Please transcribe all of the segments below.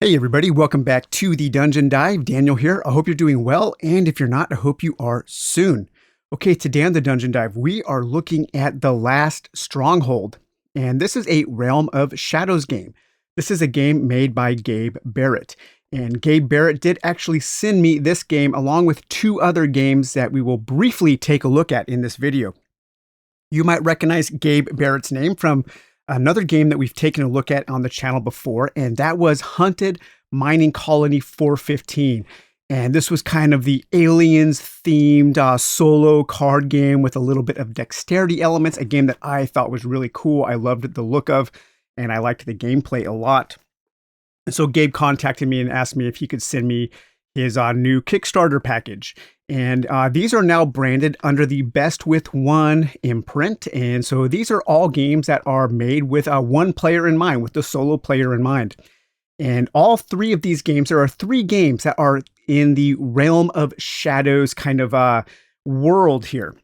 Hey everybody, welcome back to the Dungeon Dive. Daniel here. I hope you're doing well, and if you're not, I hope you are soon. Okay, today on the Dungeon Dive, we are looking at the Last Stronghold, and this is a Realm of Shadows game. This is a game made by Gabe Barrett, and Gabe Barrett did actually send me this game along with two other games that we will briefly take a look at in this video. You might recognize Gabe Barrett's name from another game that we've taken a look at on the channel before, and that was Hunted Mining Colony 415. And this was kind of the aliens themed solo card game with a little bit of dexterity elements, a game that I thought was really cool. I loved the look of, and I liked the gameplay a lot. And so Gabe contacted me and asked me if he could send me his new Kickstarter package. And these are now branded under the Best with One imprint. And so these are all games that are made with one player in mind, with the solo player in mind. And all three of these games, there are three games that are in the Realm of Shadows kind of world here.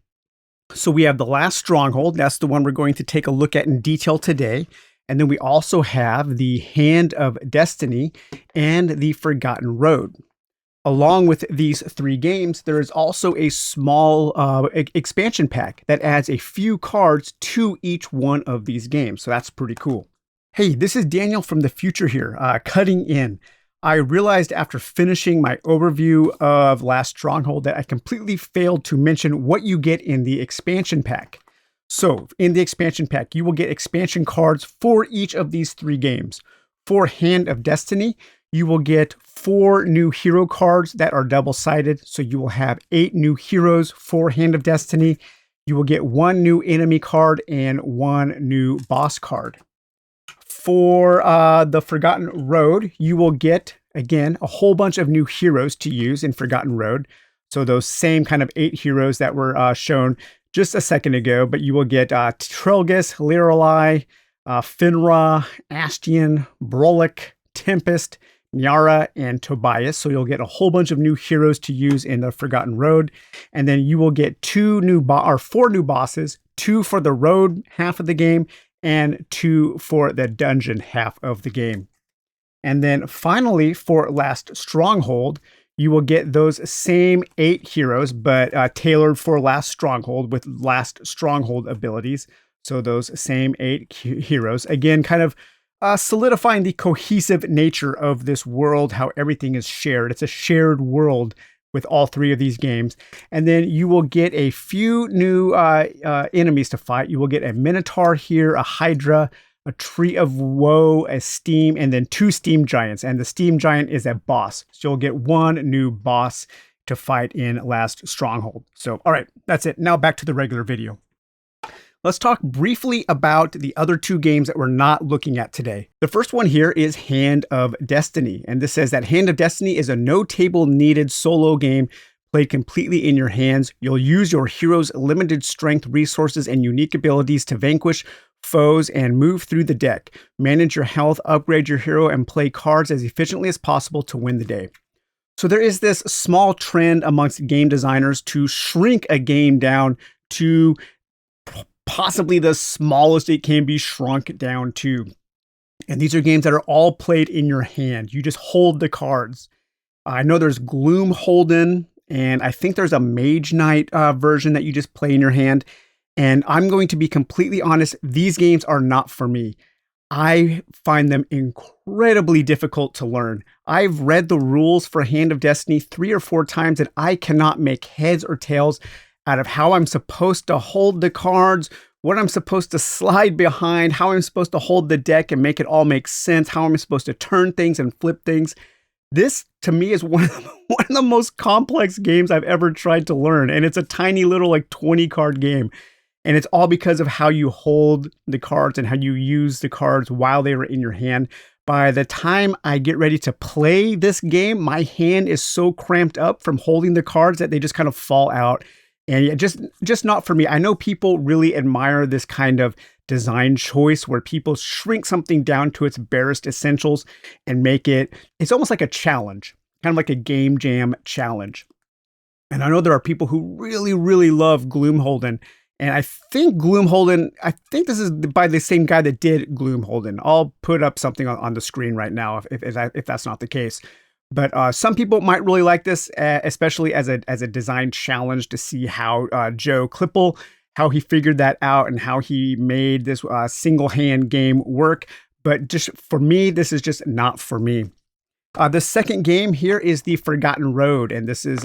So we have the Last Stronghold. That's the one we're going to take a look at in detail today. And then we also have the Hand of Destiny and the Forgotten Road. Along with these three games, there is also a small expansion pack that adds a few cards to each one of these games. So that's pretty cool. Hey, this is Daniel from the future here, cutting in. I realized after finishing my overview of Last Stronghold that I completely failed to mention what you get in the expansion pack. So in the expansion pack, you will get expansion cards for each of these three games. For Hand of Destiny, you will get 4 new hero cards that are double-sided. So you will have 8 new heroes for Hand of Destiny. You will get 1 new enemy card and 1 new boss card. For the Forgotten Road, you will get, again, a whole bunch of new heroes to use in Forgotten Road. So those same kind of 8 heroes that were shown just a second ago, but you will get Trelgus, Lirelai, Finra, Astian, Brolic, Tempest, Nyara, and Tobias. So you'll get a whole bunch of new heroes to use in the Forgotten Road. And then you will get 4 new bosses, 2 for the road half of the game, and 2 for the dungeon half of the game. And then finally, for Last Stronghold, you will get those same 8 heroes, but tailored for Last Stronghold with Last Stronghold abilities. So those same 8 heroes, again, kind of solidifying the cohesive nature of this world, how everything is shared. It's a shared world with all 3 of these games. And then you will get a few new enemies to fight. You will get a Minotaur here, a Hydra, a Tree of Woe, a Steam, and then 2 Steam Giants. And the Steam Giant is a boss. So you'll get 1 new boss to fight in Last Stronghold. So, all right, that's it. Now back to the regular video. Let's talk briefly about the other 2 games that we're not looking at today. The first one here is Hand of Destiny. And this says that Hand of Destiny is a no table needed solo game played completely in your hands. You'll use your hero's limited strength, resources, and unique abilities to vanquish foes and move through the deck. Manage your health, upgrade your hero, and play cards as efficiently as possible to win the day. So there is this small trend amongst game designers to shrink a game down to possibly the smallest it can be shrunk down to. And these are games that are all played in your hand. You just hold the cards. I know there's Gloomholden, and I think there's a Mage Knight version that you just play in your hand. And I'm going to be completely honest, these games are not for me. I find them incredibly difficult to learn. I've read the rules for Hand of Destiny 3 or 4 times, and I cannot make heads or tails out of how I'm supposed to hold the cards, what I'm supposed to slide behind, how I'm supposed to hold the deck and make it all make sense, how I'm supposed to turn things and flip things. This, to me, is one of the most complex games I've ever tried to learn. And it's a tiny little, like, 20-card game. And it's all because of how you hold the cards and how you use the cards while they were in your hand. By the time I get ready to play this game, my hand is so cramped up from holding the cards that they just kind of fall out. And yeah, just not for me. I know people really admire this kind of design choice where people shrink something down to its barest essentials and make it's almost like a challenge, kind of like a game jam challenge. And I know there are people who really, really love Gloomholden And I think Gloomholden, I think this is by the same guy that did Gloomholden. I'll put up something on the screen right now if that's not the case. But some people might really like this, especially as a design challenge to see how Joe Klippel, how he figured that out and how he made this single hand game work. But just for me, this is just not for me. The second game here is the Forgotten Road, and this is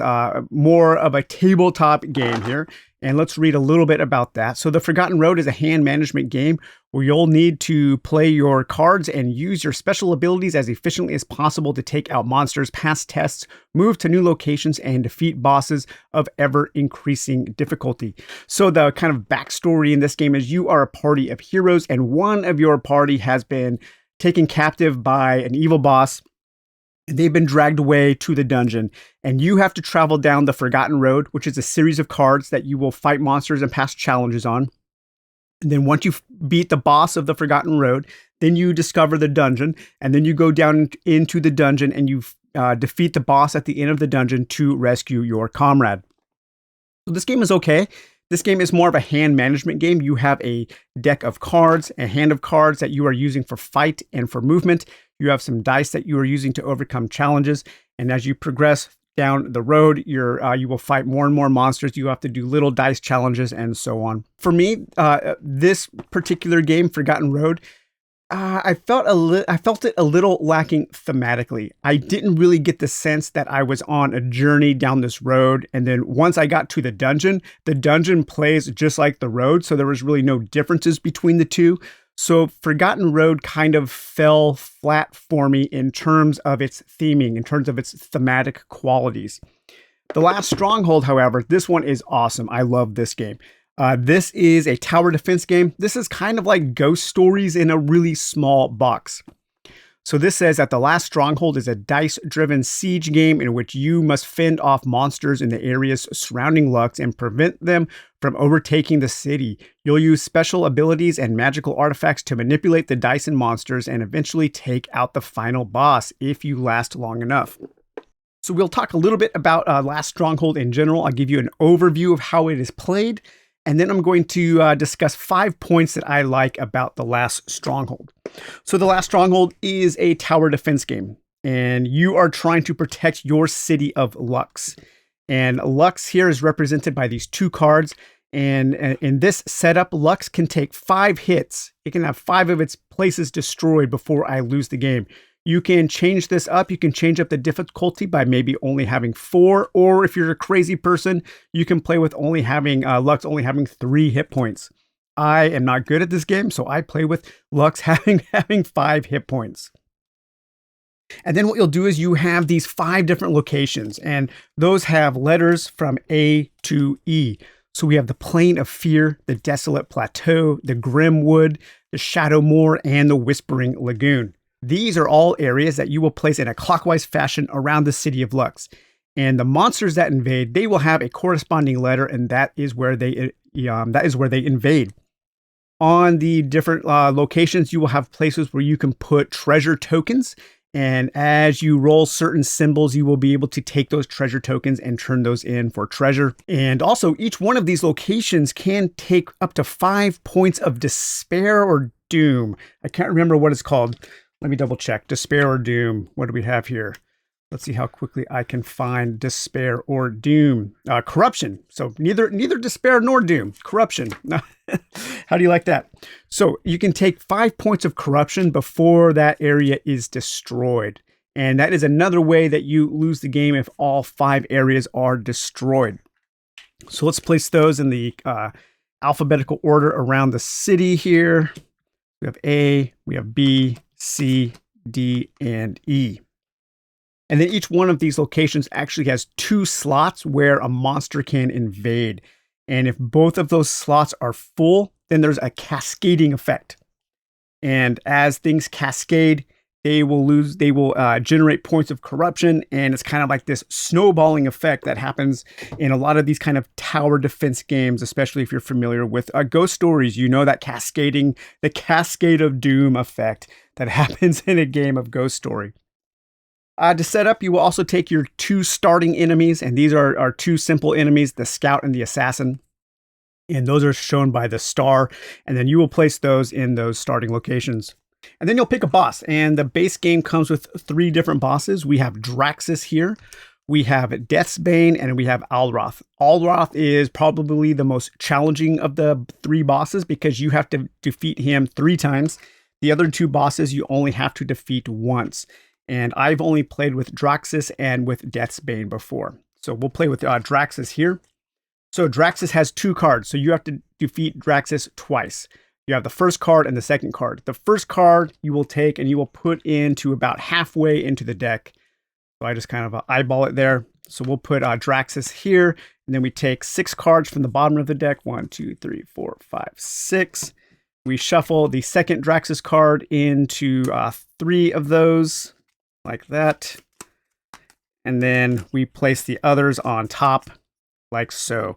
more of a tabletop game here. And let's read a little bit about that. So the Forgotten Road is a hand management game where you'll need to play your cards and use your special abilities as efficiently as possible to take out monsters, pass tests, move to new locations, and defeat bosses of ever-increasing difficulty. So the kind of backstory in this game is you are a party of heroes, and one of your party has been taken captive by an evil boss. They've been dragged away to the dungeon, and you have to travel down the Forgotten Road, which is a series of cards that you will fight monsters and pass challenges on. And then once you beat the boss of the Forgotten Road, then you discover the dungeon, and then you go down into the dungeon and you defeat the boss at the end of the dungeon to rescue your comrade. So this game is okay. This game is more of a hand management game. You have a deck of cards, a hand of cards that you are using for fight and for movement. You have some dice that you are using to overcome challenges. And as you progress down the road, you will fight more and more monsters. You have to do little dice challenges and so on. For me, this particular game, Forgotten Road, I felt it a little lacking thematically. I didn't really get the sense that I was on a journey down this road. And then once I got to the dungeon plays just like the road. So there was really no differences between the two. So Forgotten Road kind of fell flat for me in terms of its theming, in terms of its thematic qualities. The Last Stronghold, however, this one is awesome. I love this game. This is a tower defense game. This is kind of like Ghost Stories in a really small box. So this says that The Last Stronghold is a dice-driven siege game in which you must fend off monsters in the areas surrounding Lux and prevent them from overtaking the city. You'll use special abilities and magical artifacts to manipulate the dice and monsters and eventually take out the final boss if you last long enough. So we'll talk a little bit about Last Stronghold in general. I'll give you an overview of how it is played. And then I'm going to discuss 5 points that I like about The Last Stronghold. So The Last Stronghold is a tower defense game, and you are trying to protect your city of Lux. And Lux here is represented by these 2 cards. And in this setup, Lux can take 5 hits. It can have 5 of its places destroyed before I lose the game. You can change this up. You can change up the difficulty by maybe only having 4, or if you're a crazy person, you can play with only having Lux only having 3 hit points. I am not good at this game, so I play with Lux having 5 hit points. And then what you'll do is you have these 5 different locations, and those have letters from A to E. So we have the Plain of Fear, the Desolate Plateau, the Grim Wood, the Shadow Moor, and the Whispering Lagoon. These are all areas that you will place in a clockwise fashion around the city of Lux. And the monsters that invade, they will have a corresponding letter, and that is where they invade. On the different locations, you will have places where you can put treasure tokens. And as you roll certain symbols, you will be able to take those treasure tokens and turn those in for treasure. And also, each one of these locations can take up to 5 points of despair or doom. I can't remember what it's called. Let me double check. Despair or doom. What do we have here? Let's see how quickly I can find despair or doom. Corruption. So neither despair nor doom. Corruption. How do you like that? So you can take 5 points of corruption before that area is destroyed. And that is another way that you lose the game if all 5 areas are destroyed. So let's place those in the alphabetical order around the city here. We have A, we have B, C, D, and E. And then each one of these locations actually has 2 slots where a monster can invade. And if both of those slots are full, then there's a cascading effect. And as things cascade, they will generate points of corruption. And it's kind of like this snowballing effect that happens in a lot of these kind of tower defense games, especially if you're familiar with Ghost Stories. You know that the cascade of doom effect that happens in a game of Ghost Story. To set up, you will also take your 2 starting enemies, and these are 2 simple enemies, the Scout and the Assassin. And those are shown by the star, and then you will place those in those starting locations. And then you'll pick a boss, and the base game comes with 3 different bosses. We have Draxus here, we have Death's Bane, and we have Alroth. Alroth is probably the most challenging of the 3 bosses because you have to defeat him 3 times. The other 2 bosses you only have to defeat once. And I've only played with Draxus and with Death's Bane before. So we'll play with Draxus here. So Draxus has 2 cards, so you have to defeat Draxus twice. You have the first card and the second card. The first card you will take and you will put into about halfway into the deck. So I just kind of eyeball it there. So we'll put Draxus here, and then we take 6 cards from the bottom of the deck. 1, 2, 3, 4, 5, 6. We shuffle the second Draxus card into 3 of those, like that. And then we place the others on top, like so.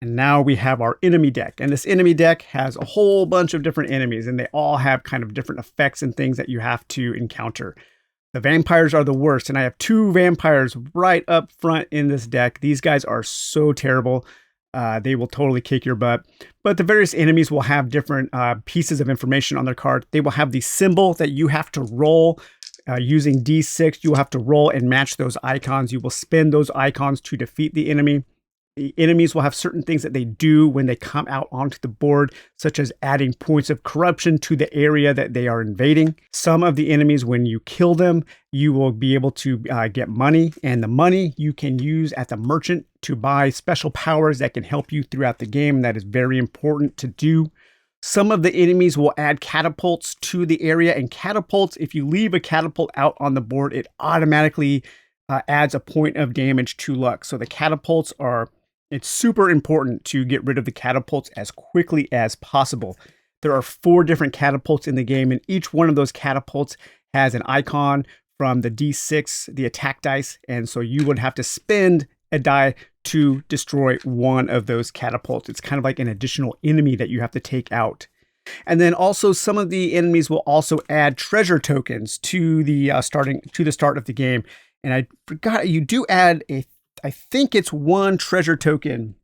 And now we have our enemy deck. And this enemy deck has a whole bunch of different enemies, and they all have kind of different effects and things that you have to encounter. The vampires are the worst, and I have 2 vampires right up front in this deck. These guys are so terrible. They will totally kick your butt. But the various enemies will have different pieces of information on their card. They will have the symbol that you have to roll. Using D6, you will have to roll and match those icons. You will spin those icons to defeat the enemy. The enemies will have certain things that they do when they come out onto the board, such as adding points of corruption to the area that they are invading. Some of the enemies, when you kill them, you will be able to get money, and the money you can use at the merchant to buy special powers that can help you throughout the game. That is very important to do. Some of the enemies will add catapults to the area, and catapults, if you leave a catapult out on the board, it automatically adds a point of damage to luck. So the catapults it's super important to get rid of the catapults as quickly as possible. There are 4 different catapults in the game, and each one of those catapults has an icon from the D6, the attack dice, and so you would have to spend a die to destroy one of those catapults. It's kind of like an additional enemy that you have to take out. And then also some of the enemies will also add treasure tokens to the start of the game. And I forgot, you do add I think it's 1 treasure token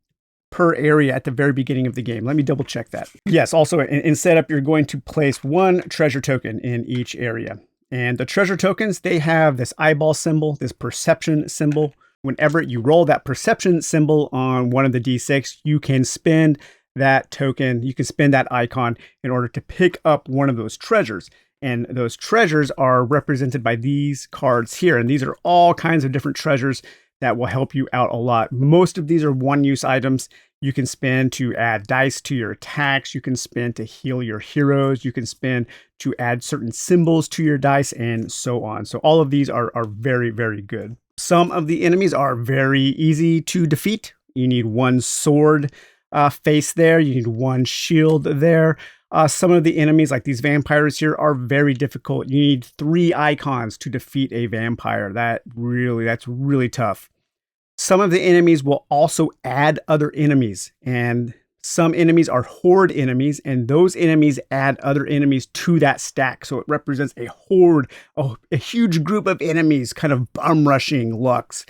per area at the very beginning of the game. Let me double check that. Yes, also in setup, you're going to place 1 treasure token in each area. And the treasure tokens, they have this eyeball symbol, this perception symbol. Whenever you roll that perception symbol on one of the D6, you can spend that token, you can spend that icon in order to pick up one of those treasures. And those treasures are represented by these cards here. And these are all kinds of different treasures that will help you out a lot. Most of these are one-use items. You can spend to add dice to your attacks. You can spend to heal your heroes. You can spend to add certain symbols to your dice, and so on. So all of these are very, very good. Some of the enemies are very easy to defeat. You need 1 sword face there. You need 1 shield there. Some of the enemies, like these vampires here, are very difficult. You need 3 icons to defeat a vampire. That's really tough. Some of the enemies will also add other enemies, and some enemies are horde enemies, and those enemies add other enemies to that stack. So it represents a horde, a huge group of enemies kind of bum rushing Lux,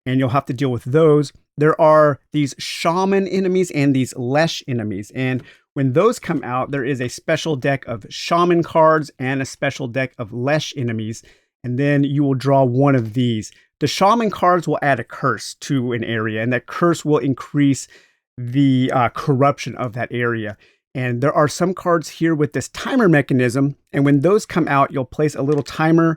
and you'll have to deal with those. There are these shaman enemies and these lesh enemies, and when those come out, there is a special deck of shaman cards and a special deck of lesh enemies, and then you will draw one of these. The shaman cards will add a curse to an area, and that curse will increase the corruption of that area. And there are some cards here with this timer mechanism, and when those come out, you'll place a little timer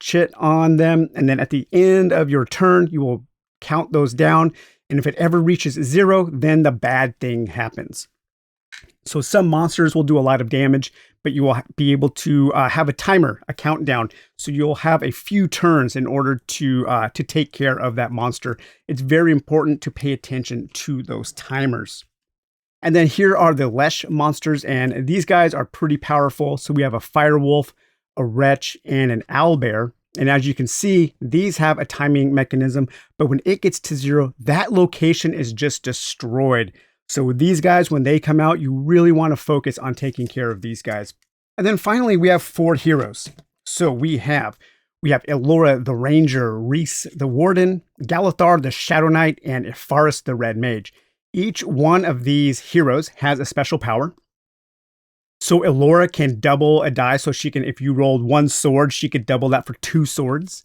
chit on them, and then at the end of your turn, you will count those down, and if it ever reaches 0, then the bad thing happens. So some monsters will do a lot of damage, but you will be able to have a timer, a countdown. So you'll have a few turns in order to take care of that monster. It's very important to pay attention to those timers. And then here are the Lesh monsters, and these guys are pretty powerful. So we have a Firewolf, a Wretch, and an Owlbear. And as you can see, these have a timing mechanism, but when it gets to 0, that location is just destroyed. So with these guys, when they come out, you really want to focus on taking care of these guys. And then finally, we have 4 heroes. So we have Elora the Ranger, Reese the Warden, Galathar the Shadow Knight, and Ifaris the Red Mage. Each one of these heroes has a special power. So Elora can double a die, so she can, if you rolled one sword, she could double that for 2 swords.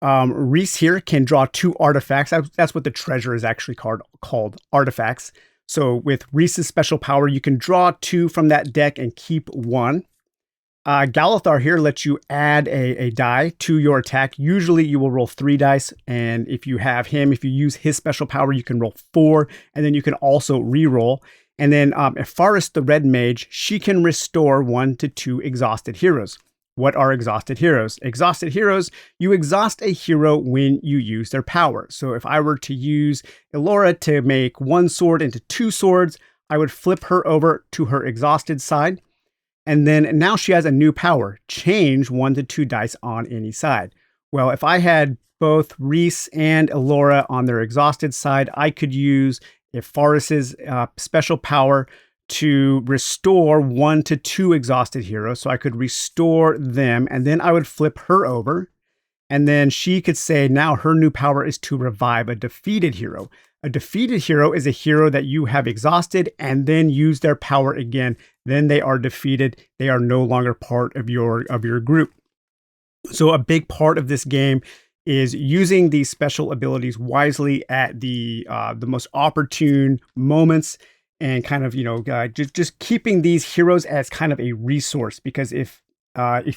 Reese here can draw 2 artifacts. That's what the treasure is actually called artifacts. So with Reese's special power, you can draw 2 from that deck and keep 1. Galithar here lets you add a die to your attack. Usually you will roll 3 dice, and if you have him, if you use his special power, you can roll 4, and then you can also re-roll. And then Efaris, the red mage, she can restore 1 to 2 exhausted heroes. What are exhausted heroes? Exhausted heroes, you exhaust a hero when you use their power. So if I were to use Elora to make 1 sword into 2 swords, I would flip her over to her exhausted side. And then now she has a new power, change 1 to 2 dice on any side. Well, if I had both Reese and Elora on their exhausted side, I could use Efaris's special power to restore 1 to 2 exhausted heroes. So I could restore them, and then I would flip her over. And then she could say now her new power is to revive a defeated hero. A defeated hero is a hero that you have exhausted and then use their power again. Then they are defeated. They are no longer part of your group. So a big part of this game is using these special abilities wisely at the most opportune moments, and kind of, just keeping these heroes as kind of a resource. Because if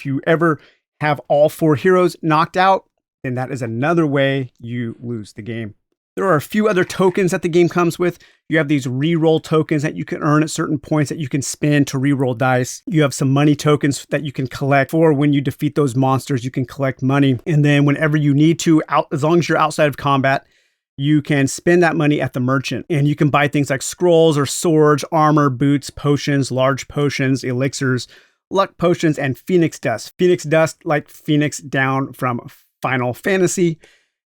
you ever have all 4 heroes knocked out, then that is another way you lose the game. There are a few other tokens that the game comes with. You have these reroll tokens that you can earn at certain points that you can spend to reroll dice. You have some money tokens that you can collect for when you defeat those monsters. You can collect money. And then whenever you need to, as long as you're outside of combat, you can spend that money at the merchant. And you can buy things like scrolls or swords, armor, boots, potions, large potions, elixirs, luck potions, and phoenix dust. Phoenix dust, like Phoenix down from Final Fantasy.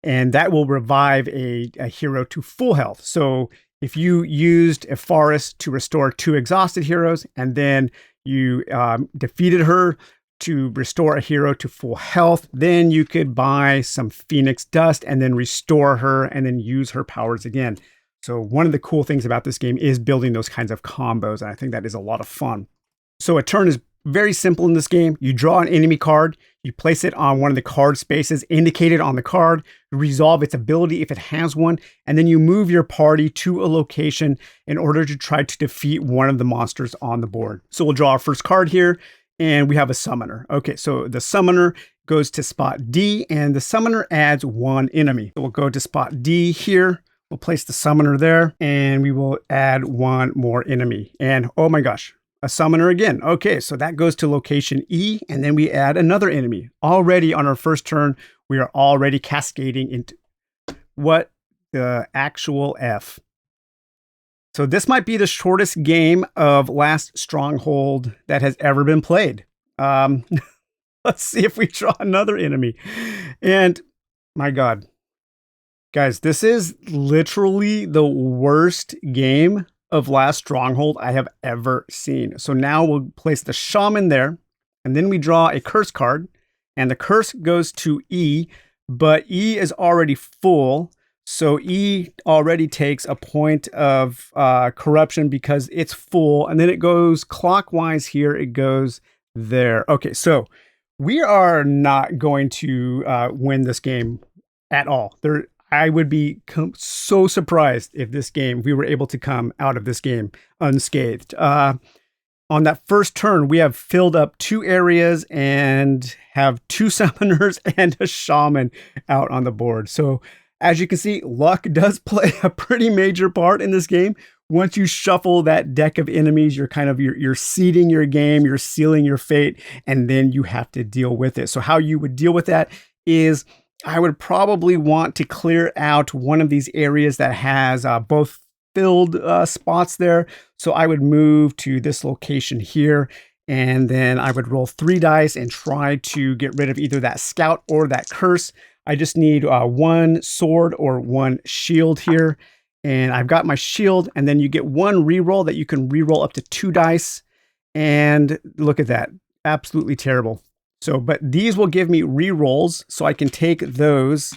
And that will revive a hero to full health. So if you used Efaris to restore 2 exhausted heroes, and then you defeated her to restore a hero to full health, then you could buy some Phoenix dust and then restore her and then use her powers again. So one of the cool things about this game is building those kinds of combos, and I think that is a lot of fun. So a turn is very simple in this game. You draw an enemy card, you place it on one of the card spaces indicated on the card, you resolve its ability if it has one, and then you move your party to a location in order to try to defeat one of the monsters on the board. So we'll draw our first card here, and we have a summoner. Okay, so the summoner goes to spot D, and the summoner adds 1 enemy. So we'll go to spot D here, we'll place the summoner there, and we will add 1 more enemy. And oh my gosh, a summoner again. Okay, so that goes to location E, and then we add another enemy. Already on our first turn, we are already cascading into what the actual F. So this might be the shortest game of Last Stronghold that has ever been played. Let's see if we draw another enemy. And my God, guys, this is literally the worst game of Last Stronghold I have ever seen. So now we'll place the shaman there, and then we draw a curse card, and the curse goes to E, but E is already full. So E already takes a point of corruption because it's full, and then it goes clockwise here. It goes there. Okay, so we are not going to win this game at all. I would be so surprised if we were able to come out of this game unscathed. On that first turn, we have filled up 2 areas and have 2 summoners and a shaman out on the board. So as you can see, luck does play a pretty major part in this game. Once you shuffle that deck of enemies, you're seeding your game, you're sealing your fate, and then you have to deal with it. So how you would deal with that is, I would probably want to clear out one of these areas that has both filled spots there. So I would move to this location here, and then I would roll 3 dice and try to get rid of either that scout or that curse. I just need 1 sword or 1 shield here. And I've got my shield, and then you get 1 reroll that you can reroll up to 2 dice. And look at that. Absolutely terrible. So, but these will give me rerolls, so I can take those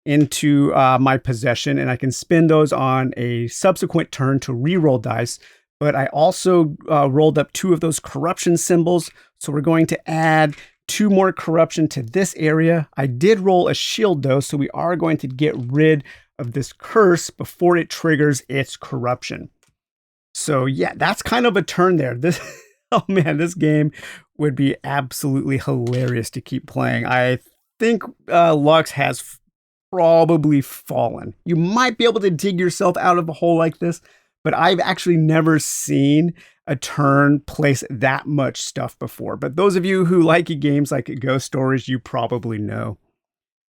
into my possession, and I can spend those on a subsequent turn to reroll dice. But I also rolled up 2 of those corruption symbols, so we're going to add 2 more corruption to this area. I did roll a shield though, so we are going to get rid of this curse before it triggers its corruption. So yeah, that's kind of a turn there. This, oh man, this game would be absolutely hilarious to keep playing. I think Lux has probably fallen. You might be able to dig yourself out of a hole like this, but I've actually never seen a turn place that much stuff before. But those of you who like games like Ghost Stories, you probably know.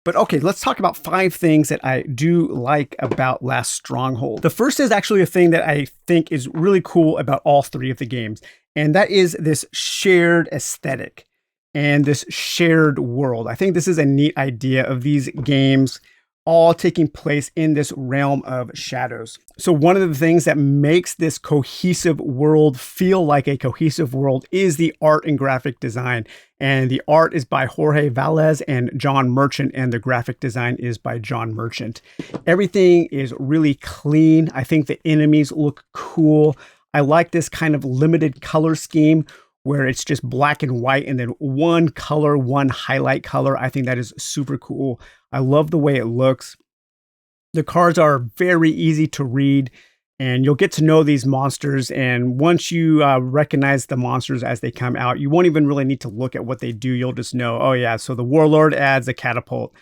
But okay, let's talk about 5 things that I do like about Last Stronghold. The first is actually a thing that I think is really cool about all 3 of the games, and that is this shared aesthetic and this shared world. I think this is a neat idea of these games all taking place in this realm of shadows. So one of the things that makes this cohesive world feel like a cohesive world is the art and graphic design. And the art is by Jorge Valles and John Merchant, and the graphic design is by John Merchant. Everything is really clean. I think the enemies look cool. I like this kind of limited color scheme where it's just black and white and then one color, one highlight color. I think that is super cool. I love the way it looks. The cards are very easy to read, and you'll get to know these monsters. And once you recognize the monsters as they come out, you won't even really need to look at what they do. You'll just know, oh yeah, so the Warlord adds a catapult.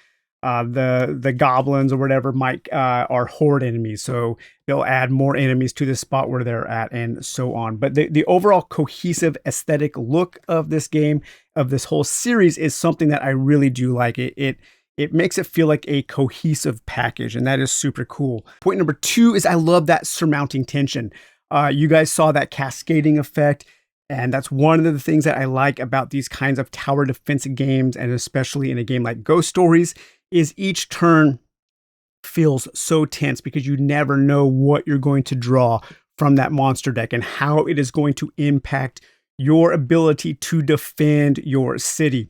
The goblins or whatever are horde enemies, so they'll add more enemies to the spot where they're at, and so on. But the overall cohesive aesthetic look of this game, of this whole series, is something that I really do like. It makes it feel like a cohesive package, and that is super cool. Point number 2 is I love that surmounting tension. You guys saw that cascading effect, and that's one of the things that I like about these kinds of tower defense games, and especially in a game like Ghost Stories, is each turn feels so tense because you never know what you're going to draw from that monster deck and how it is going to impact your ability to defend your city.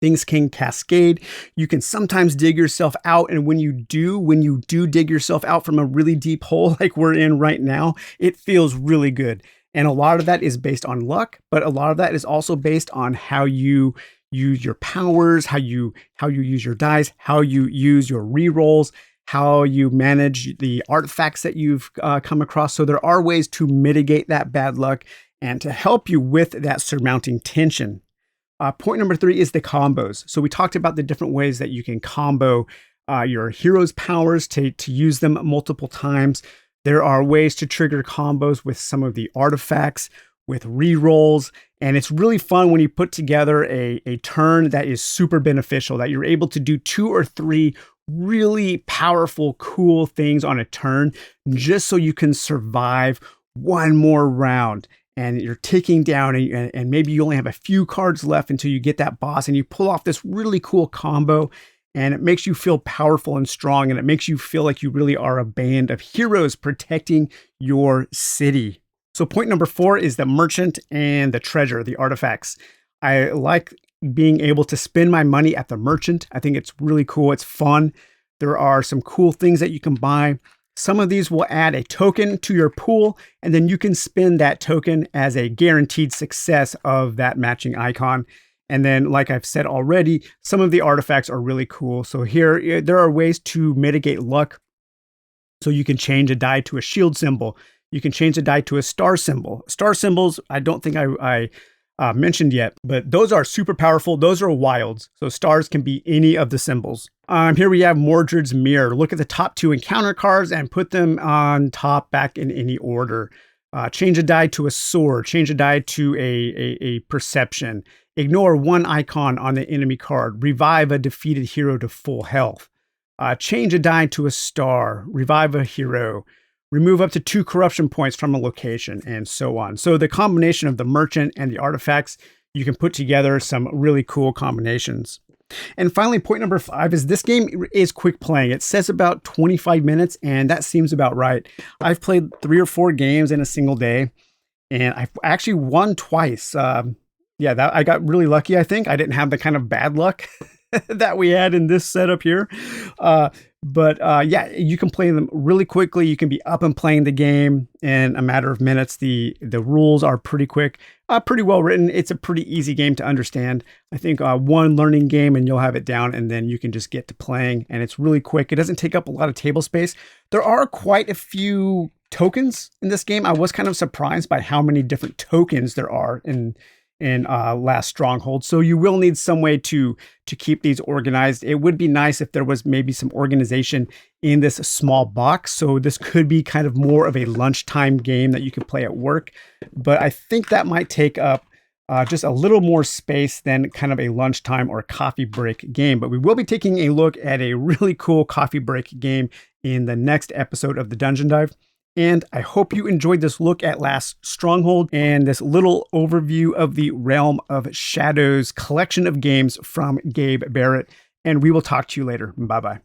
Things can cascade. You can sometimes dig yourself out. And when you do dig yourself out from a really deep hole like we're in right now, it feels really good. And a lot of that is based on luck, but a lot of that is also based on how you use your powers, how you use your dice, how you use your rerolls, how you manage the artifacts that you've come across. So there are ways to mitigate that bad luck and to help you with that surmounting tension. Point number 3 is the combos. So we talked about the different ways that you can combo your hero's powers to use them multiple times. There are ways to trigger combos with some of the artifacts, with rerolls, and it's really fun when you put together a turn that is super beneficial, that you're able to do 2 or 3 really powerful, cool things on a turn just so you can survive one more round. And you're ticking down, and maybe you only have a few cards left until you get that boss, and you pull off this really cool combo, and it makes you feel powerful and strong, and it makes you feel like you really are a band of heroes protecting your city. So point number 4 is the merchant and the treasure, the artifacts. I like being able to spend my money at the merchant. I think it's really cool. It's fun. There are some cool things that you can buy. Some of these will add a token to your pool, and then you can spend that token as a guaranteed success of that matching icon. And then, like I've said already, some of the artifacts are really cool. So here, there are ways to mitigate luck. So you can change a die to a shield symbol. You can change a die to a star symbol. Star symbols, I don't think I mentioned yet, but those are super powerful. Those are wilds. So stars can be any of the symbols. Here we have Mordred's Mirror. Look at the top 2 encounter cards and put them on top back in any order. Change a die to a sword. Change a die to a perception. Ignore 1 icon on the enemy card. Revive a defeated hero to full health. Change a die to a star. Revive a hero. Remove up to 2 corruption points from a location, and so on. So the combination of the merchant and the artifacts, you can put together some really cool combinations. And finally, point number 5 is this game is quick playing. It says about 25 minutes, and that seems about right. I've played 3 or 4 games in a single day, and I've actually won twice. I got really lucky, I think. I didn't have the kind of bad luck that we had in this setup here. Uh, but yeah, you can play them really quickly. You can be up and playing the game in a matter of minutes. The rules are pretty quick, pretty well written. It's a pretty easy game to understand. I think one learning game and you'll have it down, and then you can just get to playing. And it's really quick. It doesn't take up a lot of table space. There are quite a few tokens in this game. I was kind of surprised by how many different tokens there are in Last Stronghold. So you will need some way to keep these organized. It would be nice if there was maybe some organization in this small box. So this could be kind of more of a lunchtime game that you can play at work. But I think that might take up just a little more space than kind of a lunchtime or coffee break game. But we will be taking a look at a really cool coffee break game in the next episode of the Dungeon Dive. And I hope you enjoyed this look at Last Stronghold and this little overview of the Realm of Shadows collection of games from Gabe Barrett. And we will talk to you later. Bye-bye.